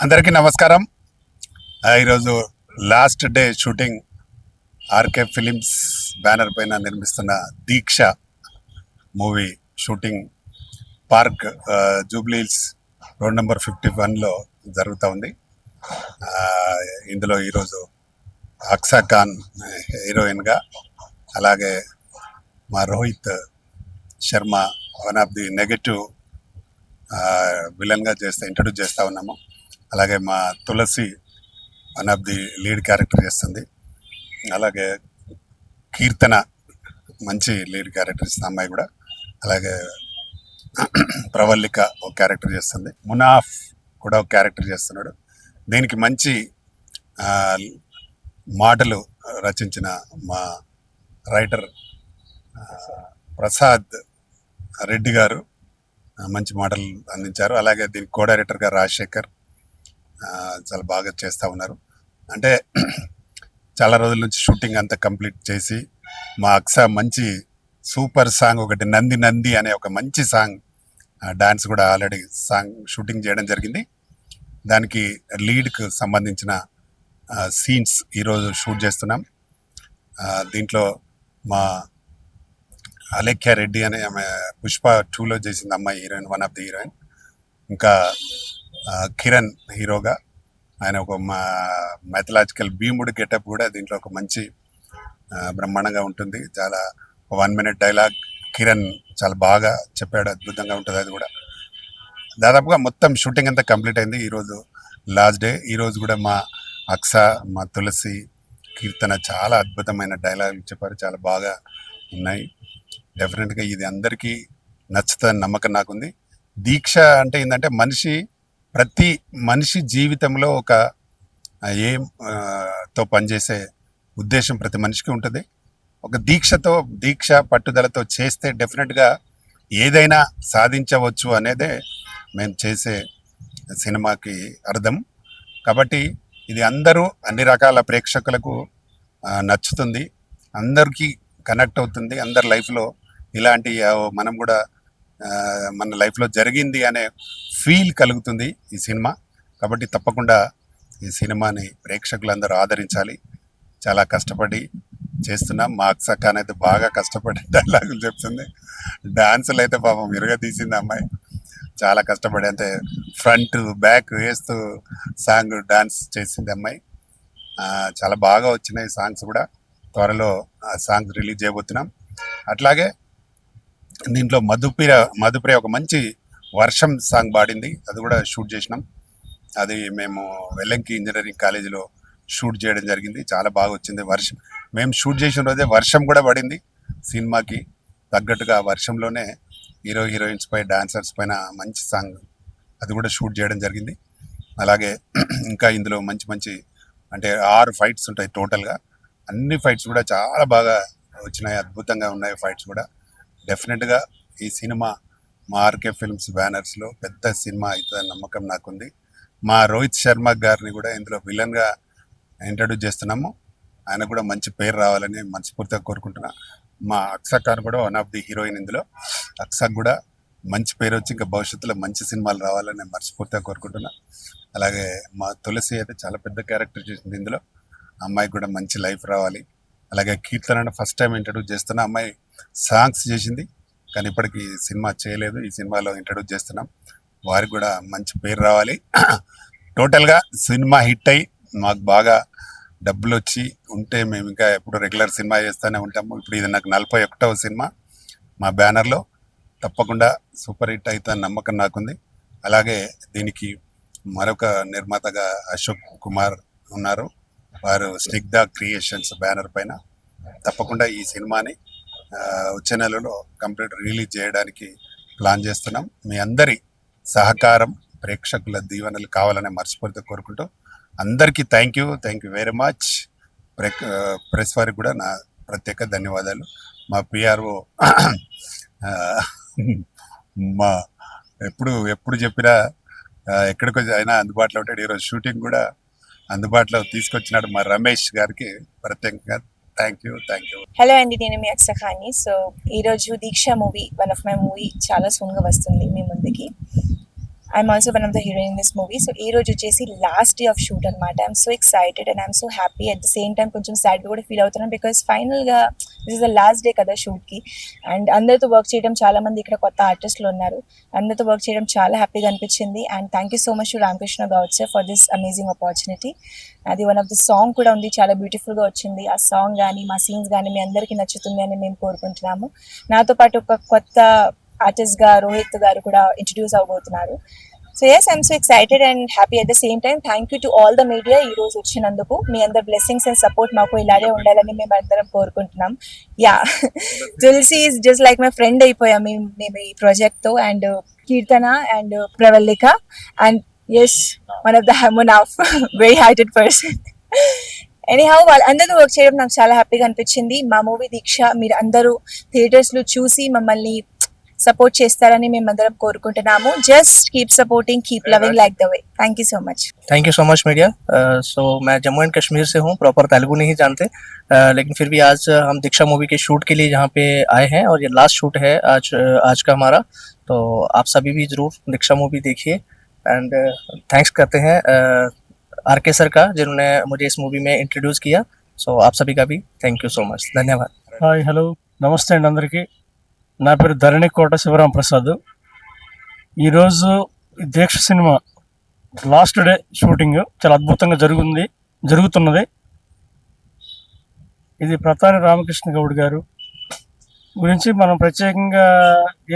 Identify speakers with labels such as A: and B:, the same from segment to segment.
A: అందరికీ నమస్కారం. ఈరోజు last day shooting RK films banner పైన నిర్మిస్తున్న Deeksha movie shooting park Jubilee Hills road number 51లో జరుగుతూ ఉంది. ఇందులో ఈరోజు అక్సా ఖాన్ హీరోయిన్గా, అలాగే మా Rohit Sharma one of the negative విలన్గా ఇంట్రడ్యూస్ చేస్తూ ఉన్నాము. అలాగే మా Tulasi one of the lead character చేస్తుంది. అలాగే కీర్తన మంచి లీడ్ క్యారెక్టర్ ఇస్తుంది అమ్మాయి కూడా. అలాగే ప్రవల్లిక ఒక క్యారెక్టర్ చేస్తుంది. మునాఫ్ కూడా ఒక క్యారెక్టర్ చేస్తున్నాడు. దీనికి మంచి మాటలు రచించిన మా రైటర్ ప్రసాద్ రెడ్డి గారు మంచి మాటలు అందించారు. అలాగే దీనికి కో డైరెక్టర్గా రాజశేఖర్ చాలా బాగా చేస్తూ ఉన్నారు. అంటే చాలా రోజుల నుంచి షూటింగ్ అంతా కంప్లీట్ చేసి మా అక్సా మంచి సూపర్ సాంగ్ ఒకటి నంది నంది అనే ఒక మంచి సాంగ్ డాన్స్ కూడా ఆల్రెడీ సాంగ్ షూటింగ్ చేయడం జరిగింది. దానికి లీడ్కు సంబంధించిన సీన్స్ ఈరోజు షూట్ చేస్తున్నాం. దీంట్లో మా అలేఖ్య రెడ్డి అనే ఆమె పుష్ప 2లో చేసింది అమ్మాయి heroine, one of the heroine. ఇంకా కిరణ్ హీరోగా, ఆయన ఒక మైథలాజికల్ భీముడు గెటప్ కూడా దీంట్లో ఒక మంచి బ్రహ్మాండంగా ఉంటుంది. చాలా 1 minute డైలాగ్ కిరణ్ చాలా బాగా చెప్పాడు, అద్భుతంగా ఉంటుంది. అది కూడా దాదాపుగా మొత్తం షూటింగ్ అంతా కంప్లీట్ అయింది. ఈరోజు లాస్ట్ డే. ఈరోజు కూడా మా అక్సా, మా తులసి, కీర్తన చాలా అద్భుతమైన డైలాగులు చెప్పారు, చాలా బాగా ఉన్నాయి. డెఫినెట్గా ఇది అందరికీ నచ్చుతుందని నమ్మకం నాకుంది. దీక్ష అంటే ఏంటంటే ప్రతి మనిషి జీవితంలో ఒక తో పనిచేసే ఉద్దేశం ప్రతి మనిషికి ఉంటుంది. ఒక దీక్ష పట్టుదలతో చేస్తే డెఫినెట్గా ఏదైనా సాధించవచ్చు అనేదే మేము చేసే సినిమాకి అర్థం. కాబట్టి ఇది అన్ని రకాల ప్రేక్షకులకు నచ్చుతుంది, అందరికీ కనెక్ట్ అవుతుంది. అందరి లైఫ్లో ఇలాంటి మనం కూడా మన లైఫ్లో జరిగింది అనే ఫీల్ కలుగుతుంది ఈ సినిమా. కాబట్టి తప్పకుండా ఈ సినిమాని ప్రేక్షకులందరూ ఆదరించాలి. చాలా కష్టపడి చేస్తున్నాం. మా అక్సా ఖాన్ అయితే బాగా కష్టపడి డైలాగులు చెప్తుంది. డాన్సులు అయితే పాపం విరగ తీసింది అమ్మాయి, చాలా కష్టపడి. అంటే ఫ్రంట్ బ్యాక్ వేస్తూ సాంగ్ డాన్స్ చేసింది అమ్మాయి. చాలా బాగా వచ్చినాయి సాంగ్స్ కూడా. త్వరలో ఆ సాంగ్స్ రిలీజ్ చేయబోతున్నాం. అట్లాగే దీంట్లో మధుప్రియ ఒక మంచి వర్షం సాంగ్ పాడింది, అది కూడా షూట్ చేసినాం. అది మేము వెల్లంకి ఇంజనీరింగ్ కాలేజీలో షూట్ చేయడం జరిగింది. చాలా బాగా వచ్చింది వర్షం. మేము షూట్ చేసిన రోజే వర్షం కూడా పడింది. సినిమాకి తగ్గట్టుగా వర్షంలోనే హీరోయిన్స్ పై, డాన్సర్స్ పైన మంచి సాంగ్ అది కూడా షూట్ చేయడం జరిగింది. అలాగే ఇంకా ఇందులో మంచి అంటే 6 ఫైట్స్ ఉంటాయి టోటల్గా. అన్ని ఫైట్స్ కూడా చాలా బాగా వచ్చినాయి, అద్భుతంగా ఉన్నాయి ఫైట్స్ కూడా. డెఫినెట్గా ఈ సినిమా మా ఆర్కే ఫిల్మ్స్ బ్యానర్స్లో పెద్ద సినిమా అవుతుందని నమ్మకం నాకుంది. మా రోహిత్ శర్మ గారిని కూడా ఇందులో విలన్గా ఇంట్రడ్యూస్ చేస్తున్నాము. ఆయన కూడా మంచి పేరు రావాలని మనస్ఫూర్తిగా కోరుకుంటున్నా. మా అక్సా ఖాన్ కూడా వన్ ఆఫ్ ది హీరోయిన్. ఇందులో అక్సాకు కూడా మంచి పేరు వచ్చి ఇంకా భవిష్యత్తులో మంచి సినిమాలు రావాలని నేను మనస్ఫూర్తిగా కోరుకుంటున్నా. అలాగే మా తులసి అయితే చాలా పెద్ద క్యారెక్టర్ చేసింది ఇందులో. అమ్మాయికి కూడా మంచి లైఫ్ రావాలి. అలాగే కీర్తన ఫస్ట్ టైం ఇంట్రడ్యూస్ చేస్తున్నా. అమ్మాయి సాంగ్స్ చేసింది కానీ ఇప్పటికీ సినిమా చేయలేదు. ఈ సినిమాలో ఇంట్రడ్యూస్ చేస్తున్నాం. వారికి కూడా మంచి పేరు రావాలి. టోటల్గా సినిమా హిట్ అయ్యి మాకు బాగా డబ్బులు వచ్చి ఉంటే మేము ఇంకా ఎప్పుడు రెగ్యులర్ సినిమా చేస్తూనే ఉంటాము. ఇప్పుడు ఇది నాకు 41వ సినిమా మా బ్యానర్లో. తప్పకుండా సూపర్ హిట్ అవుతుందని నమ్మకం నాకుంది. అలాగే దీనికి మరొక నిర్మాతగా అశోక్ కుమార్ ఉన్నారు. వారు స్నిగ్ధ క్రియేషన్స్ బ్యానర్ పైన. తప్పకుండా ఈ సినిమాని వచ్చే నెలలో కంప్లీట్ రిలీజ్ చేయడానికి ప్లాన్ చేస్తున్నాం. మీ అందరి సహకారం, ప్రేక్షకుల దీవెనలు కావాలని మనస్ఫూర్తిగా కోరుకుంటూ అందరికీ thank you very much. Press వారికి కూడా నా ప్రత్యేక ధన్యవాదాలు. మా పిఆర్ఓ మా ఎప్పుడు చెప్పినా ఎక్కడికి అయినా అందుబాటులో ఉంటాడు. ఈరోజు షూటింగ్ కూడా అందుబాటులో తీసుకొచ్చినాడు మా రమేష్ గారికి ప్రత్యేకంగా థ్యాంక్ యూ.
B: హలో అండి, నేను మీ అక్సా ఖాన్ని. ఈరోజు Deeksha movie, one of my movie చాలా సూన్గా వస్తుంది మీ ముందుకి. I'm also one of the heroine in this movie. So ee roju వచ్చేసి last day of shoot అన్నమాట. I'm so excited and I'm so happy at the same time కొంచెం sad కూడా feel అవుతున్నాను because final గా this is the last day కదా shoot కి and అందరితో work చేయడం చాలా మంది ఇక్కడ కొత్త ఆర్టిస్టులు ఉన్నారు. అందరితో వర్క్ చేయడం చాలా హ్యాపీగా అనిపించింది and thank you so much to Ramakrishna Goud sir for this amazing opportunity. అది వన్ ఆఫ్ ద సాంగ్ కూడా ఉంది, చాలా బ్యూటిఫుల్గా వచ్చింది. ఆ సాంగ్ కానీ మా సీన్స్ కానీ మీ అందరికీ నచ్చుతుంది అని మేము కోరుకుంటున్నాము. నాతో పాటు ఒక కొత్త ఆర్టిస్ట్ గా రోహిత్ గారు కూడా ఇంట్రడ్యూస్ అవబోతున్నారు. So yes I'm so excited and happy at the same time. Thank you to all the media ఈ రోజు వచ్చినందుకు. మీ అందరి బ్లెస్సింగ్స్ అండ్ సపోర్ట్ మాకు ఇలాగే ఉండాలని మేము అందరం కోరుకుంటున్నాం. Yeah Tulasi is just like my friend అయిపోయాం మేము ఈ ప్రాజెక్ట్ తో. And Keerthana and Pravallika and yes one of the Munaf very heighted person. Anyhow వాళ్ళందరూ వర్క్ చేయడం నాకు చాలా హ్యాపీగా అనిపించింది. మా మూవీ దీక్ష మీరు అందరూ థియేటర్స్ లో చూసి మమ్మల్ని సపోర్ట్ చేస్తారని మేము అందరం కోరుకుంటున్నాము. Just keep supporting, keep loving like the way. Thank you so much.
C: Thank you so much media. So मैं जम्मू एंड कश्मीर से हूँ, प्रॉपर तेलुगु नहीं जानते, लेकिन फिर भी आज हम दीक्षा मूवी के शूट के लिए यहाँ पे आए हैं और ये लास्ट शूट है आज का हमारा. तो आप सभी भी ज़रूर दीक्षा मूवी देखिए एंड थैंक्स करते हैं आर.के. सर का जिन्होंने मुझे इस मूवी में इंट्रोड्यूस किया. सो आप सभी का भी थैंक यू सो मच. धन्यवाद.
D: హాయ్ హలో నమస్తే అండి అందరికీ. నా పేరు ధరణికోట శివరాం ప్రసాద్. ఈరోజు ఈ దీక్ష సినిమా లాస్ట్ డే షూటింగ్ చాలా అద్భుతంగా జరుగుతున్నది. ఇది ప్రతాని రామకృష్ణ గౌడ్ గారు గురించి మనం ప్రత్యేకంగా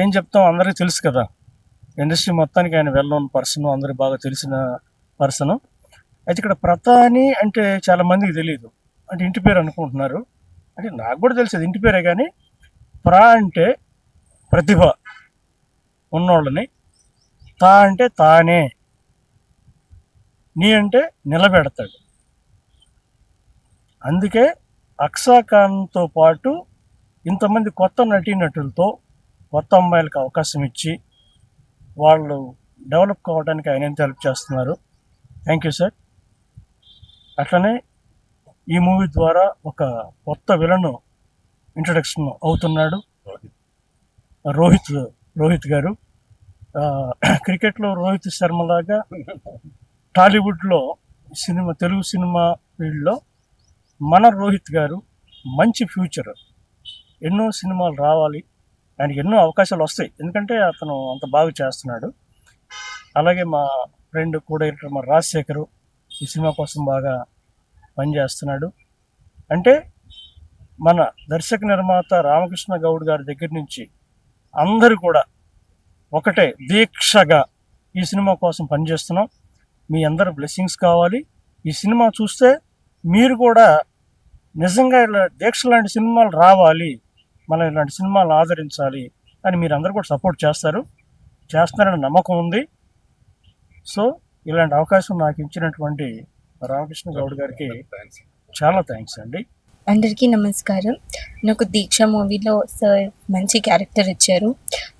D: ఏం చెప్తాం, అందరికీ తెలుసు కదా. ఇండస్ట్రీ మొత్తానికి ఆయన వెల్ నోన్ పర్సన్, అందరికి బాగా తెలిసిన పర్సన్. అయితే ఇక్కడ ప్రతాని అంటే చాలా మందికి తెలియదు, అంటే ఇంటి పేరు అనుకుంటున్నారు. అంటే నాకు కూడా తెలిసేది ఇంటి పేరే, కానీ ప్రా అంటే ప్రతిభ ఉన్నోళ్ళని, తా అంటే తానే, నీ అంటే నిలబెడతాడు. అందుకే అక్సా ఖాన్తో పాటు ఇంతమంది కొత్త నటీనటులతో కొత్త అమ్మాయిలకు అవకాశం ఇచ్చి వాళ్ళు డెవలప్ కావడానికి ఆయన ఎంత హెల్ప్ చేస్తున్నారు. Thank you sir. అట్లనే ఈ మూవీ ద్వారా ఒక కొత్త విలన్ ఇంట్రడక్షన్ అవుతున్నాడు, రోహిత్ గారు. క్రికెట్లో రోహిత్ శర్మ లాగా టాలీవుడ్లో తెలుగు సినిమా ఫీల్డ్లో మన రోహిత్ గారు మంచి ఫ్యూచర్, ఎన్నో సినిమాలు రావాలి, ఆయనకి ఎన్నో అవకాశాలు వస్తాయి, ఎందుకంటే అతను అంత బాగా చేస్తున్నాడు. అలాగే మా ఫ్రెండ్ కూడా మా రాజశేఖరు ఈ సినిమా కోసం బాగా పనిచేస్తున్నాడు. అంటే మన దర్శక నిర్మాత రామకృష్ణ గౌడ్ గారి దగ్గర నుంచి అందరూ కూడా ఒకటే దీక్షగా ఈ సినిమా కోసం పనిచేస్తున్నాం. మీ అందరు బ్లెస్సింగ్స్ కావాలి. ఈ సినిమా చూస్తే మీరు కూడా నిజంగా ఇలా దీక్ష లాంటి సినిమాలు రావాలి, మనం ఇలాంటి సినిమాలు ఆదరించాలి అని మీరు అందరూ కూడా సపోర్ట్ చేస్తారని నమ్మకం ఉంది. సో ఇలాంటి అవకాశం నాకు ఇచ్చినటువంటి రామకృష్ణ గౌడ్ గారికి చాలా థ్యాంక్స్ అండి.
E: అందరికీ నమస్కారం. నాకు దీక్ష మూవీలో సార్ మంచి క్యారెక్టర్ ఇచ్చారు.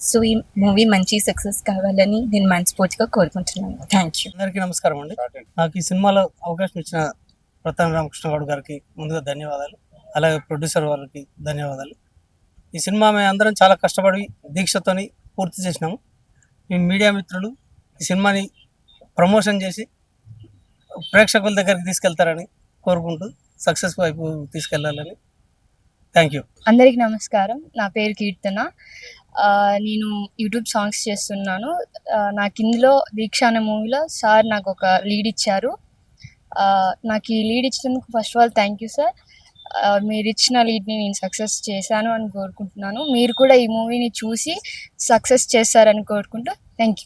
E: సో ఈ మూవీ మంచి సక్సెస్ కావాలని నేను మనస్ఫూర్తిగా కోరుకుంటున్నాను. Thank you.
C: అందరికీ నమస్కారం అండి. నాకు ఈ సినిమాలో అవకాశం ఇచ్చిన ప్రతాని రామకృష్ణ గౌడ్ గారికి ముందుగా ధన్యవాదాలు, అలాగే ప్రొడ్యూసర్ వారికి ధన్యవాదాలు. ఈ సినిమా మేము అందరం చాలా కష్టపడి దీక్షతోని పూర్తి చేసినాము. మీ మీడియా మిత్రులు ఈ సినిమాని ప్రమోషన్ చేసి ప్రేక్షకుల దగ్గరికి తీసుకెళ్తారని కోరుకుంటూ సక్సెస్ వైపు తీసుకెళ్లాలని. Thank you.
E: అందరికీ నమస్కారం. నా పేరు కీర్తన. నేను యూట్యూబ్ సాంగ్స్ చేస్తున్నాను. నాకు ఇందులో దీక్ష అనే మూవీలో సార్ నాకు ఒక లీడ్ ఇచ్చారు. నాకు ఈ లీడ్ ఇచ్చినందుకు first of all thank you sir. మీరు ఇచ్చిన లీడ్ని నేను సక్సెస్ చేశాను అని కోరుకుంటున్నాను. మీరు కూడా ఈ మూవీని చూసి సక్సెస్ చేస్తారని కోరుకుంటూ థ్యాంక్ యూ.